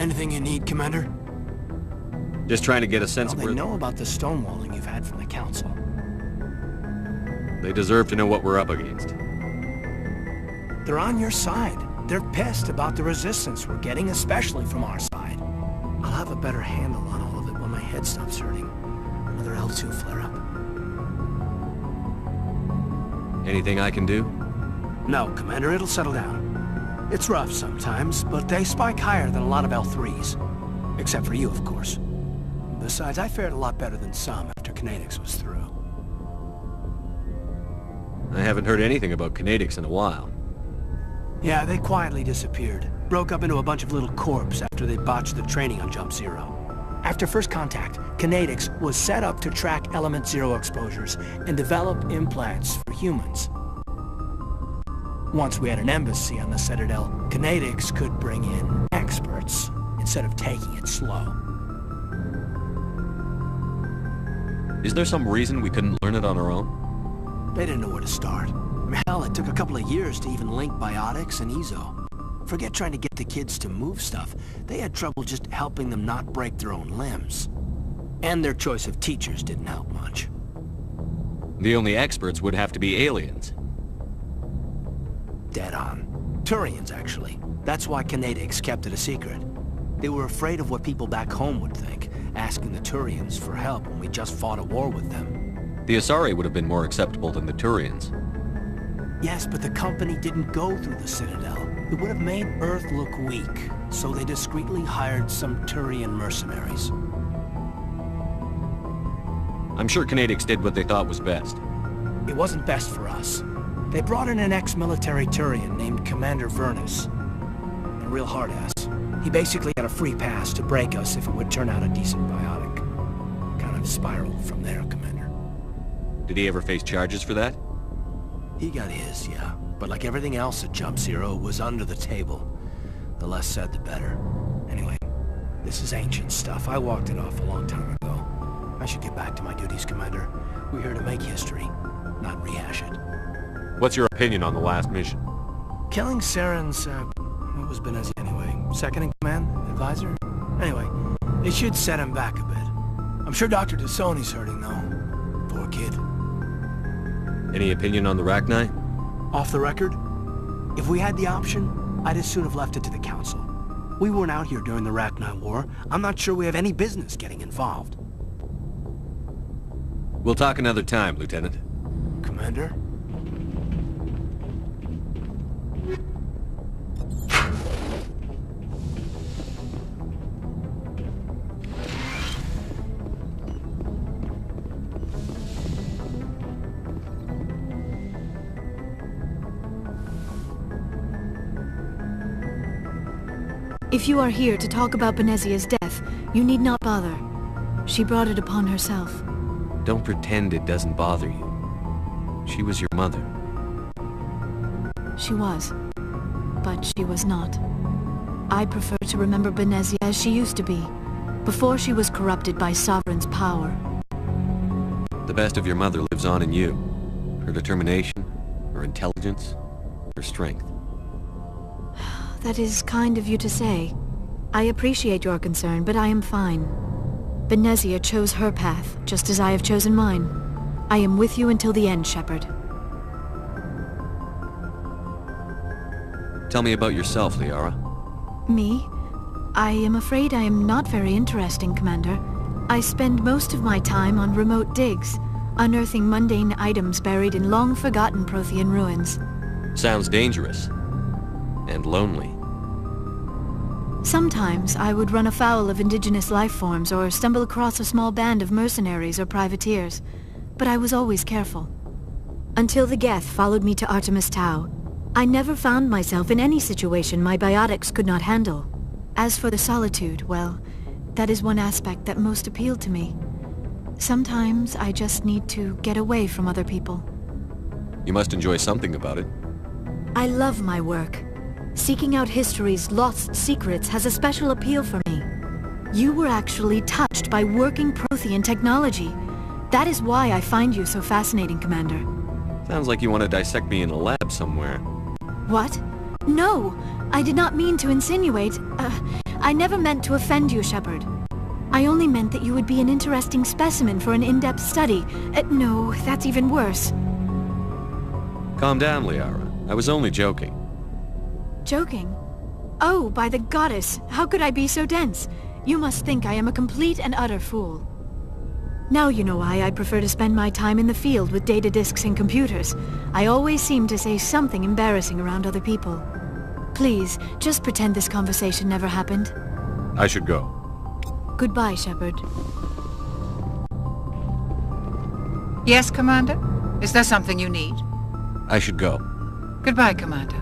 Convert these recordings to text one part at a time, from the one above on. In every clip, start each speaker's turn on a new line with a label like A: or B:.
A: Anything you need, Commander?
B: Just trying to get a sense of
A: Well,
B: where...
A: they know about the stonewalling you've had from the Council.
B: They deserve to know what we're up against.
A: They're on your side. They're pissed about the resistance we're getting, especially from our side. I'll have a better handle on all of it when my head stops hurting. Another L2 flare-up.
B: Anything I can do?
A: No, Commander, it'll settle down. It's rough sometimes, but they spike higher than a lot of L3s. Except for you, of course. Besides, I fared a lot better than some after Kinetics was through.
B: I haven't heard anything about Kinetics in a while.
A: Yeah, they quietly disappeared. Broke up into a bunch of little corps after they botched the training on Jump Zero. After first contact, Kinetics was set up to track Element Zero exposures and develop implants for humans. Once we had an embassy on the Citadel, Kinetics could bring in experts instead of taking it slow.
B: Is there some reason we couldn't learn it on our own?
A: They didn't know where to start. Hell, it took a couple of years to even link biotics and EZO. Forget trying to get the kids to move stuff. They had trouble just helping them not break their own limbs. And their choice of teachers didn't help much.
B: The only experts would have to be aliens.
A: Dead on. Turians, actually. That's why Kinetics kept it a secret. They were afraid of what people back home would think, asking the Turians for help when we just fought a war with them.
B: The Asari would have been more acceptable than the Turians.
A: Yes, but the company didn't go through the Citadel. It would have made Earth look weak, so they discreetly hired some Turian mercenaries.
B: I'm sure Kinetics did what they thought was best.
A: It wasn't best for us. They brought in an ex-military Turian named Commander Vernus. A real hard-ass. He basically had a free pass to break us if it would turn out a decent biotic. Kind of spiraled from there, Commander.
B: Did he ever face charges for that?
A: He got his, yeah. But like everything else at Jump Zero, it was under the table. The less said, the better. Anyway, this is ancient stuff. I walked it off a long time ago. I should get back to my duties, Commander. We're here to make history, not rehash it.
B: What's your opinion on the last mission?
A: Killing Saren's, what was Benezi anyway? Second in command? Advisor? Anyway, it should set him back a bit. I'm sure Dr. Dasoni's hurting, though. Poor kid.
B: Any opinion on the Rachni?
A: Off the record? If we had the option, I'd as soon have left it to the Council. We weren't out here during the Rachni War. I'm not sure we have any business getting involved.
B: We'll talk another time, Lieutenant.
A: Commander?
C: If you are here to talk about Benezia's death, you need not bother. She brought it upon herself.
B: Don't pretend it doesn't bother you. She was your mother.
C: She was. But she was not. I prefer to remember Benezia as she used to be, before she was corrupted by Sovereign's power.
B: The best of your mother lives on in you. Her determination, her intelligence, her strength.
C: That is kind of you to say. I appreciate your concern, but I am fine. Benezia chose her path, just as I have chosen mine. I am with you until the end, Shepard.
B: Tell me about yourself, Liara.
C: Me? I am afraid I am not very interesting, Commander. I spend most of my time on remote digs, unearthing mundane items buried in long-forgotten Prothean ruins.
B: Sounds dangerous. And lonely.
C: Sometimes I would run afoul of indigenous life forms or stumble across a small band of mercenaries or privateers, but I was always careful. Until the Geth followed me to Artemis Tau, I never found myself in any situation my biotics could not handle. As for the solitude, well, that is one aspect that most appealed to me. Sometimes I just need to get away from other people.
B: You must enjoy something about it.
C: I love my work. Seeking out history's lost secrets has a special appeal for me. You were actually touched by working Prothean technology. That is why I find you so fascinating, Commander.
B: Sounds like you want to dissect me in a lab somewhere.
C: What? No! I did not mean to insinuate. I never meant to offend you, Shepard. I only meant that you would be an interesting specimen for an in-depth study. No, that's even worse.
B: Calm down, Liara. I was only joking.
C: Joking? Oh, by the goddess, how could I be so dense? You must think I am a complete and utter fool. Now you know why I prefer to spend my time in the field with data disks and computers. I always seem to say something embarrassing around other people. Please, just pretend this conversation never happened.
B: I should go.
C: Goodbye, Shepard.
D: Yes, Commander? Is there something you need?
B: I should go.
D: Goodbye, Commander.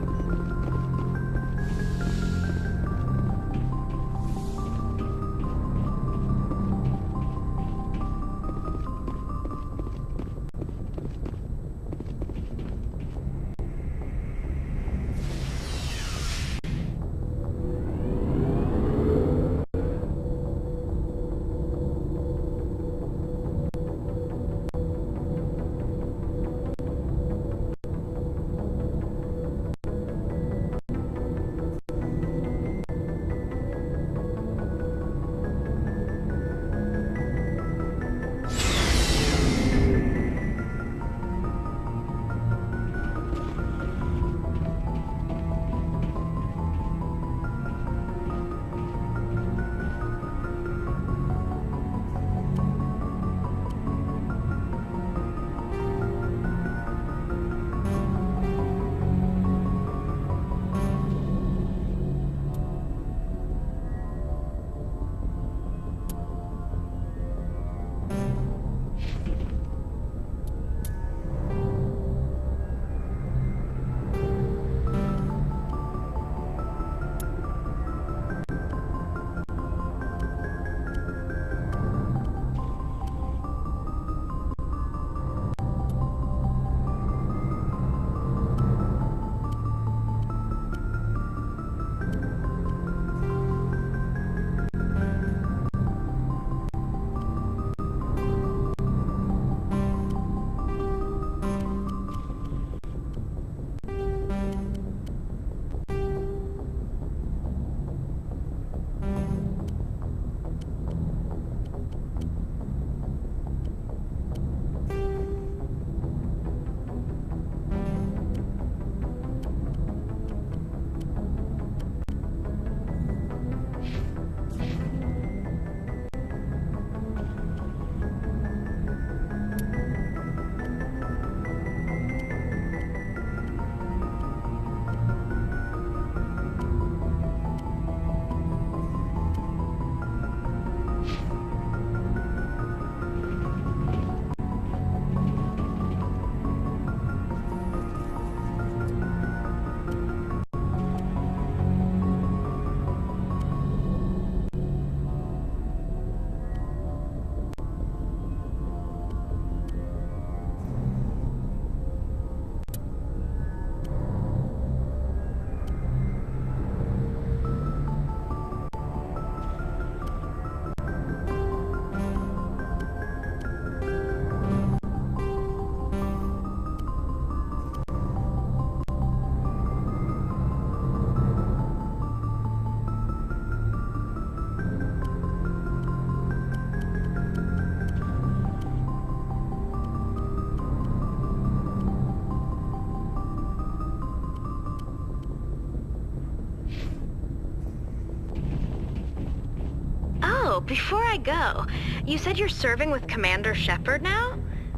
E: Oh, before I go, you said you're serving with Commander Shepard now?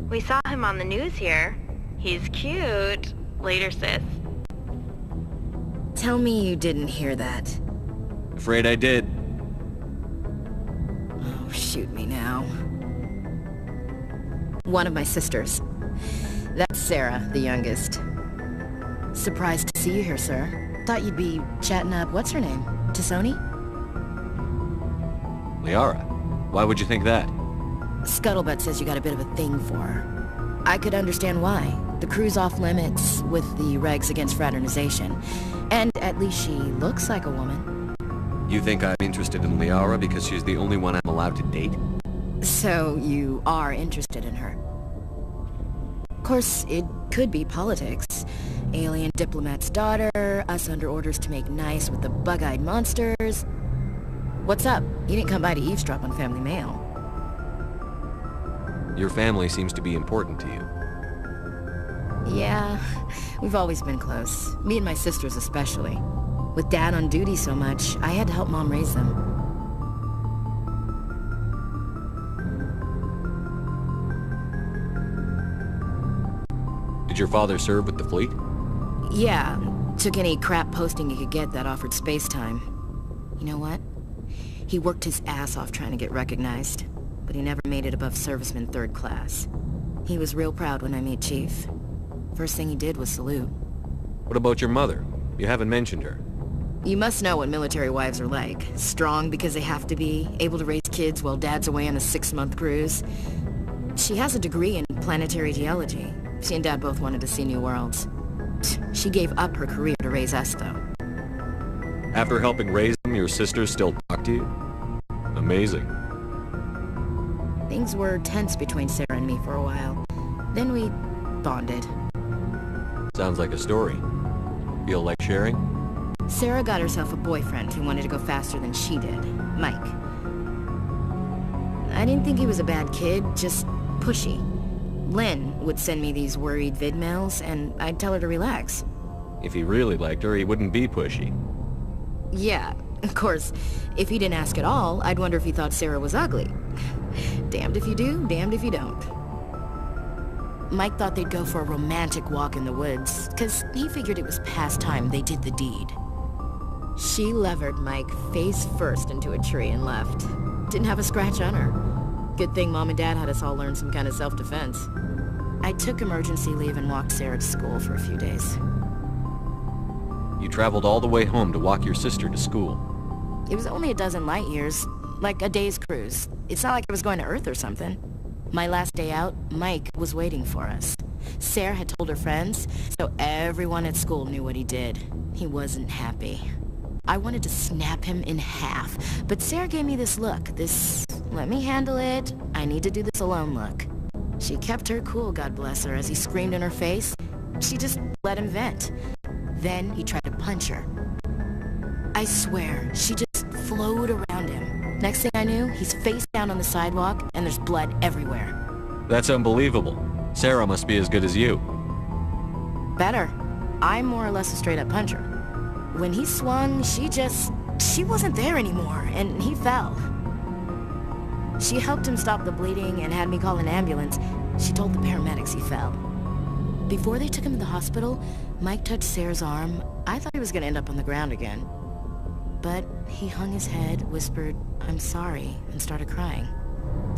E: We saw him on the news here. He's cute. Later, sis.
F: Tell me you didn't hear that.
B: Afraid I did.
F: Oh, shoot me now. One of my sisters. That's Sara, the youngest. Surprised to see you here, sir. Thought you'd be chatting up, what's her name? T'Soni?
B: Liara, why would you think that?
F: Scuttlebutt says you got a bit of a thing for her. I could understand why. The crew's off limits with the regs against fraternization. And at least she looks like a woman.
B: You think I'm interested in Liara because she's the only one I'm allowed to date?
F: So you are interested in her. Of course, it could be politics. Alien diplomat's daughter, us under orders to make nice with the bug-eyed monsters. What's up? You didn't come by to eavesdrop on family mail.
B: Your family seems to be important to you.
F: Yeah, we've always been close. Me and my sisters especially. With Dad on duty so much, I had to help Mom raise them.
B: Did your father serve with the fleet?
F: Yeah, took any crap posting he could get that offered space time. You know what? He worked his ass off trying to get recognized, but he never made it above serviceman 3rd class. He was real proud when I met Chief. First thing he did was salute.
B: What about your mother? You haven't mentioned her.
F: You must know what military wives are like. Strong because they have to be, able to raise kids while Dad's away on a 6-month cruise. She has a degree in planetary geology. She and Dad both wanted to see new worlds. She gave up her career to raise us, though.
B: After helping raise them, your sisters still talk to you? Amazing.
F: Things were tense between Sarah and me for a while. Then we bonded.
B: Sounds like a story. Feel like sharing?
F: Sarah got herself a boyfriend who wanted to go faster than she did, Mike. I didn't think he was a bad kid, just pushy. Lynn would send me these worried vidmails, and I'd tell her to relax.
B: If he really liked her, he wouldn't be pushy.
F: Yeah, of course, if he didn't ask at all, I'd wonder if he thought Sarah was ugly. Damned if you do, damned if you don't. Mike thought they'd go for a romantic walk in the woods, because he figured it was past time they did the deed. She levered Mike face first into a tree and left. Didn't have a scratch on her. Good thing Mom and Dad had us all learn some kind of self-defense. I took emergency leave and walked Sarah to school for a few days.
B: You traveled all the way home to walk your sister to school.
F: It was only a dozen light years, like a day's cruise. It's not like I was going to Earth or something. My last day out, Mike was waiting for us. Sarah had told her friends, so everyone at school knew what he did. He wasn't happy. I wanted to snap him in half, but Sarah gave me this look, this let me handle it, I need to do this alone look. She kept her cool, God bless her, as he screamed in her face. She just let him vent. Then he tried to punch her. I swear, she just flowed around him. Next thing I knew, he's face down on the sidewalk, and there's blood everywhere. That's
B: Unbelievable. Sarah must be as good as you.
F: Better. I'm more or less a straight-up puncher. When he swung, she wasn't there anymore, and he fell. She helped him stop the bleeding and had me call an ambulance. She told the paramedics he fell. Before they took him to the hospital, Mike touched Sarah's arm. I thought he was gonna end up on the ground again. But he hung his head, whispered, "I'm sorry," and started crying.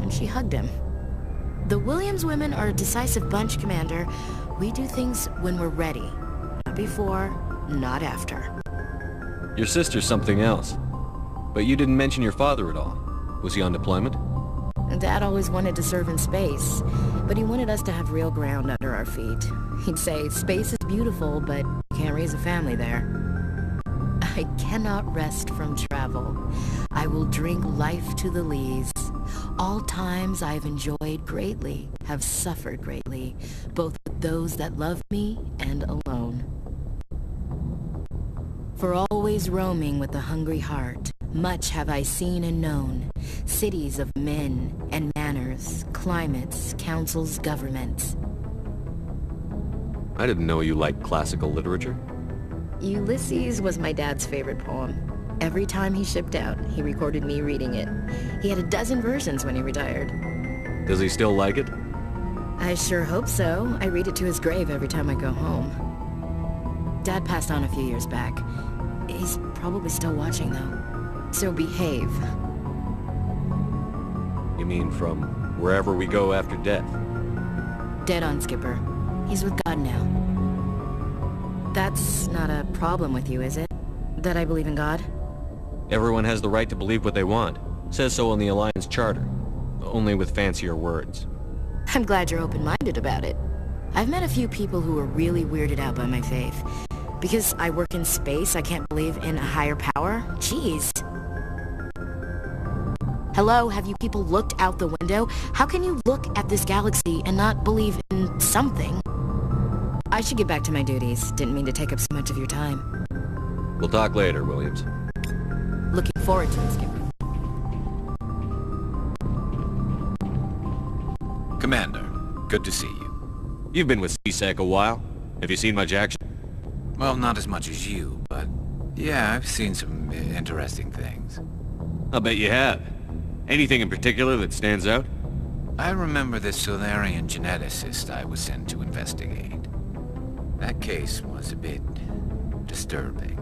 F: And she hugged him. The Williams women are a decisive bunch, Commander. We do things when we're ready. Not before, not after.
B: Your sister's something else. But you didn't mention your father at all. Was he on deployment?
F: Dad always wanted to serve in space, but he wanted us to have real ground under our feet. He'd say, space is beautiful, but you can't raise a family there. I cannot rest from travel. I will drink life to the lees. All times I've enjoyed greatly, have suffered greatly, both with those that love me and alone. For always roaming with a hungry heart, much have I seen and known, cities of men and manners, climates, councils, governments.
B: I didn't know you liked classical literature.
F: Ulysses was my dad's favorite poem. Every time he shipped out, he recorded me reading it. He had a dozen versions when he retired.
B: Does he still like it?
F: I sure hope so. I read it to his grave every time I go home. Dad passed on a few years back. He's probably still watching, though. So behave.
B: You mean from wherever we go after death?
F: Dead on, Skipper. He's with God now. That's not a problem with you, is it? That I believe in God?
B: Everyone has the right to believe what they want. Says so in the Alliance Charter. Only with fancier words.
F: I'm glad you're open-minded about it. I've met a few people who are really weirded out by my faith. Because I work in space, I can't believe in a higher power? Jeez. Hello, have you people looked out the window? How can you look at this galaxy and not believe in something? I should get back to my duties. Didn't mean to take up so much of your time.
B: We'll talk later, Williams.
F: Looking forward to it, Skipper.
G: Commander, good to see you.
B: You've been with C-Sec a while. Have you seen much action?
G: Well, not as much as you, but yeah, I've seen some interesting things.
B: I'll bet you have. Anything in particular that stands out?
G: I remember this Solarian geneticist I was sent to investigate. That case was a bit disturbing.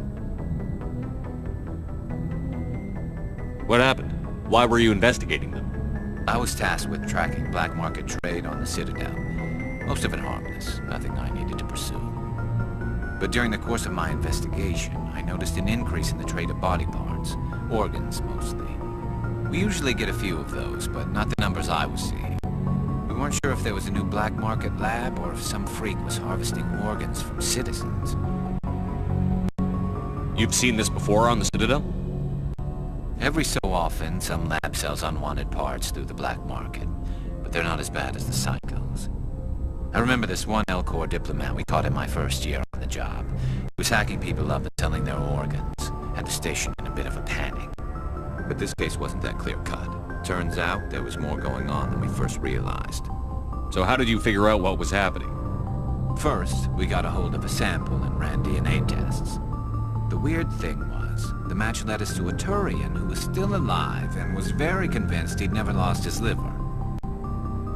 B: What happened? Why were you investigating them?
G: I was tasked with tracking black market trade on the Citadel. Most of it harmless, nothing I needed to pursue. But during the course of my investigation, I noticed an increase in the trade of body parts, organs mostly. We usually get a few of those, but not the numbers I was seeing. We weren't sure if there was a new black market lab or if some freak was harvesting organs from citizens.
B: You've seen this before on the Citadel?
G: Every so often, some lab sells unwanted parts through the black market, but they're not as bad as the psychos. I remember this one L-Corps diplomat we caught in my first year on the job. He was hacking people up and selling their organs, had the station in a bit of a panic. But this case wasn't that clear-cut. Turns out there was more going on than we first realized.
B: So how did you figure out what was happening?
G: First, we got a hold of a sample and ran DNA tests. The weird thing was, the match led us to a Turian who was still alive and was very convinced he'd never lost his liver.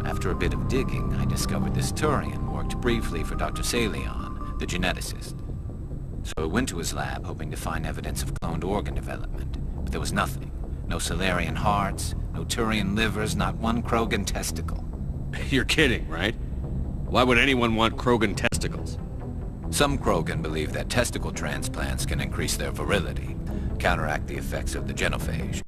G: After a bit of digging, I discovered this Turian worked briefly for Dr. Salion, the geneticist. So I went to his lab hoping to find evidence of cloned organ development, but there was nothing. No Solarian hearts, no Turian livers, not one Krogan testicle.
B: You're kidding, right? Why would anyone want Krogan testicles?
G: Some Krogan believe that testicle transplants can increase their virility, counteract the effects of the genophage.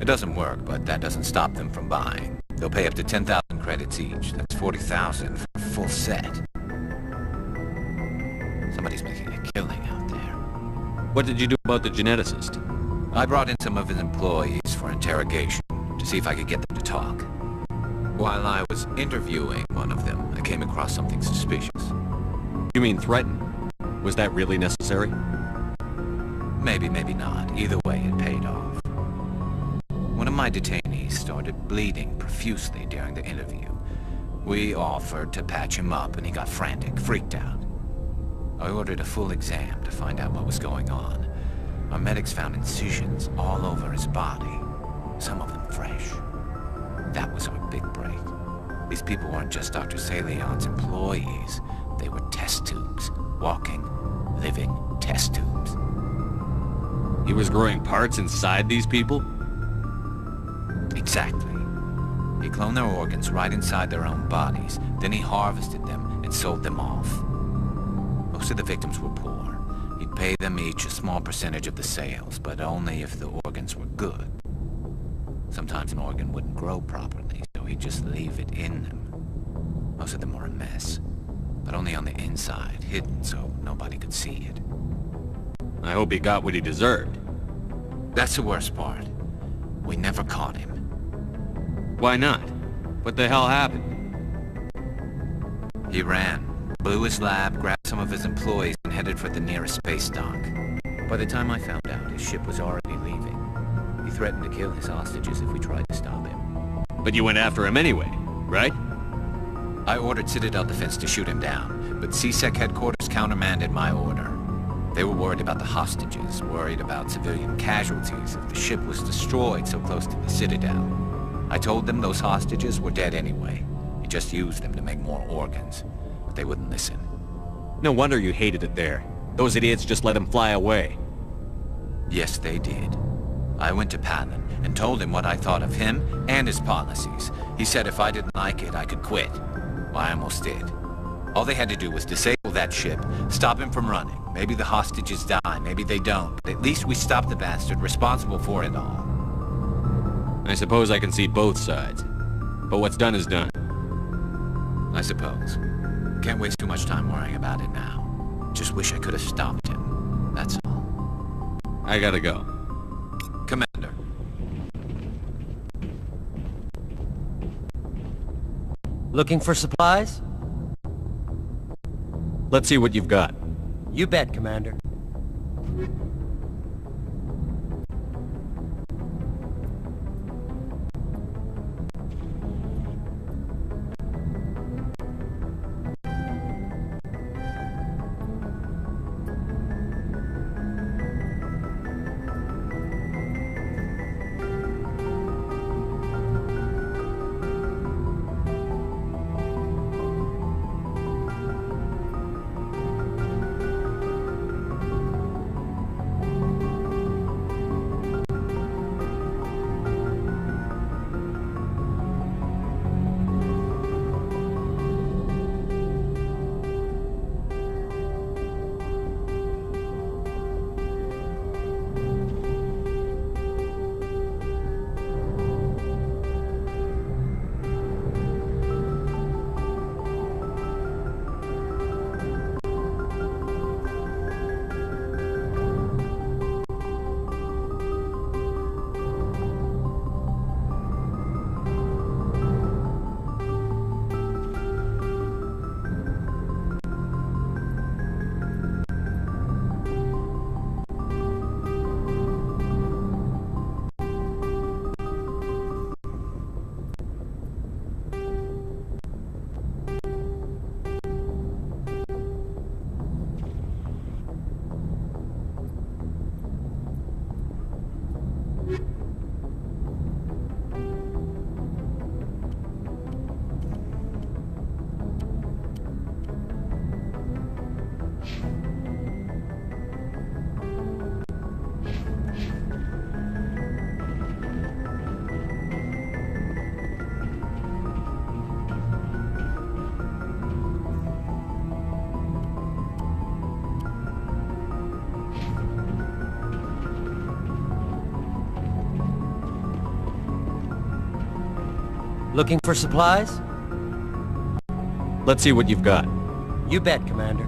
G: It doesn't work, but that doesn't stop them from buying. They'll pay up to 10,000 credits each. That's 40,000 for a full set. Somebody's making a killing out there.
B: What did you do about the geneticist?
G: I brought in some of his employees for interrogation to see if I could get them to talk. While I was interviewing one of them, I came across something suspicious.
B: You mean threaten? Was that really necessary?
G: Maybe, maybe not. Either way, it paid off. One of my detainees started bleeding profusely during the interview. We offered to patch him up, and he got frantic, freaked out. I ordered a full exam to find out what was going on. Our medics found incisions all over his body, some of them fresh. That was our big break. These people weren't just Dr. Salion's employees. They were test tubes. Walking, living test tubes.
B: He was growing parts inside these people?
G: Exactly. He cloned their organs right inside their own bodies. Then he harvested them and sold them off. Most of the victims were poor. He'd pay them each a small percentage of the sales, but only if the organs were good. Sometimes an organ wouldn't grow properly, so he'd just leave it in them. Most of them were a mess, but only on the inside, hidden so nobody could see it.
B: I hope he got what he deserved.
G: That's the worst part. We never caught him.
B: Why not? What the hell happened?
G: He ran, blew his lab, grabbed some of his employees, and headed for the nearest space dock. By the time I found out, his ship was already leaving. He threatened to kill his hostages if we tried to stop him.
B: But you went after him anyway, right?
G: I ordered Citadel Defense to shoot him down, but C-Sec headquarters countermanded my order. They were worried about the hostages, worried about civilian casualties if the ship was destroyed so close to the Citadel. I told them those hostages were dead anyway. He just used them to make more organs, but they wouldn't listen.
B: No wonder you hated it there. Those idiots just let him fly away.
G: Yes, they did. I went to Palin and told him what I thought of him and his policies. He said if I didn't like it, I could quit. Well, I almost did. All they had to do was disable that ship, stop him from running. Maybe the hostages die, maybe they don't, but at least we stopped the bastard responsible for it all.
B: I suppose I can see both sides. But what's done is done.
G: I suppose. Can't waste too much time worrying about it now. Just wish I could have stopped him. That's all.
B: I gotta go.
G: Commander.
H: Looking for supplies?
B: Let's see what you've got.
H: You bet, Commander. Looking for supplies?
B: Let's see what you've got.
H: You bet, Commander.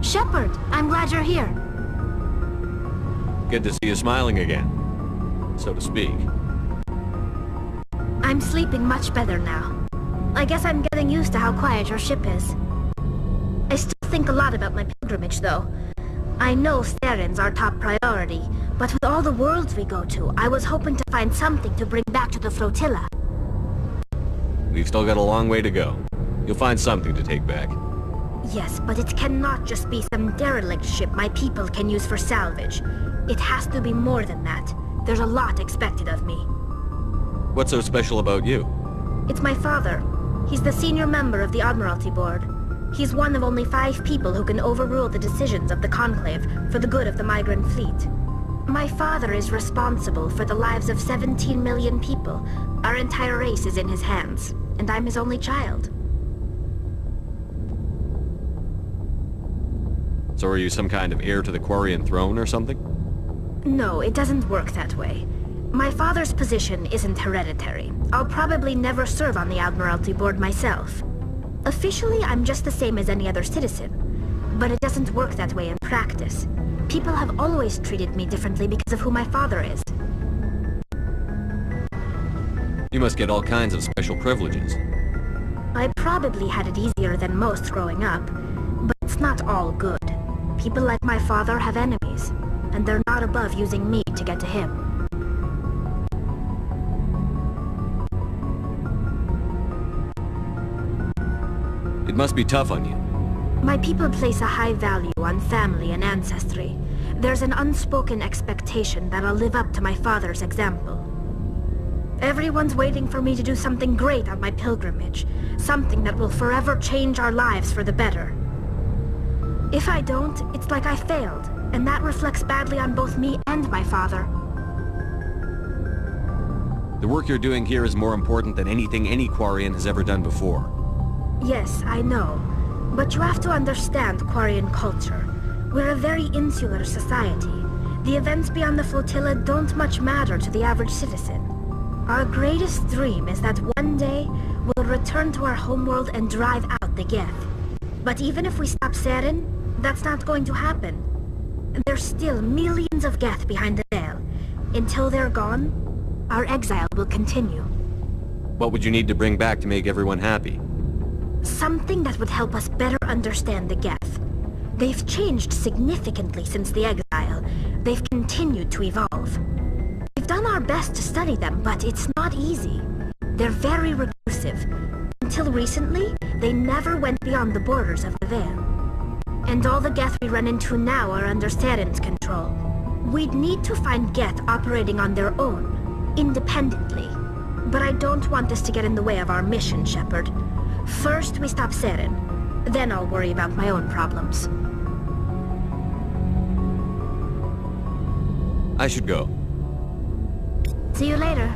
C: Shepard, I'm glad you're here.
B: Good to see you smiling again, so to speak.
C: I'm sleeping much better now. I guess I'm getting used to how quiet your ship is. I still think a lot about my pilgrimage, though. I know Saren's our top priority, but with all the worlds we go to, I was hoping to find something to bring back to the flotilla.
B: We've still got a long way to go. You'll find something to take back.
C: Yes, but it cannot just be some derelict ship my people can use for salvage. It has to be more than that. There's a lot expected of me.
B: What's so special about you?
C: It's my father. He's the senior member of the Admiralty Board. He's one of only 5 people who can overrule the decisions of the Conclave for the good of the migrant fleet. My father is responsible for the lives of 17 million people. Our entire race is in his hands, and I'm his only child.
B: So are you some kind of heir to the Quarian throne or something?
C: No, it doesn't work that way. My father's position isn't hereditary. I'll probably never serve on the Admiralty Board myself. Officially, I'm just the same as any other citizen. But it doesn't work that way in practice. People have always treated me differently because of who my father is.
B: You must get all kinds of special privileges.
C: I probably had it easier than most growing up, but it's not all good. People like my father have enemies, and they're not above using me to get to him.
B: It must be tough on you.
C: My people place a high value on family and ancestry. There's an unspoken expectation that I'll live up to my father's example. Everyone's waiting for me to do something great on my pilgrimage, something that will forever change our lives for the better. If I don't, it's like I failed, and that reflects badly on both me and my father.
B: The work you're doing here is more important than anything any Quarian has ever done before.
C: Yes, I know. But you have to understand Quarian culture. We're a very insular society. The events beyond the flotilla don't much matter to the average citizen. Our greatest dream is that one day we'll return to our homeworld and drive out the Geth. But even if we stop Saren, that's not going to happen. There's still millions of Geth behind the veil. Until they're gone, our exile will continue.
B: What would you need to bring back to make everyone happy?
C: Something that would help us better understand the Geth. They've changed significantly since the exile. They've continued to evolve. We've done our best to study them, but it's not easy. They're very reclusive. Until recently, they never went beyond the borders of the Veil. And all the Geth we run into now are under Saren's control. We'd need to find Geth operating on their own, independently. But I don't want this to get in the way of our mission, Shepard. First, we stop Saren. Then I'll worry about my own problems.
B: I should go.
C: See you later.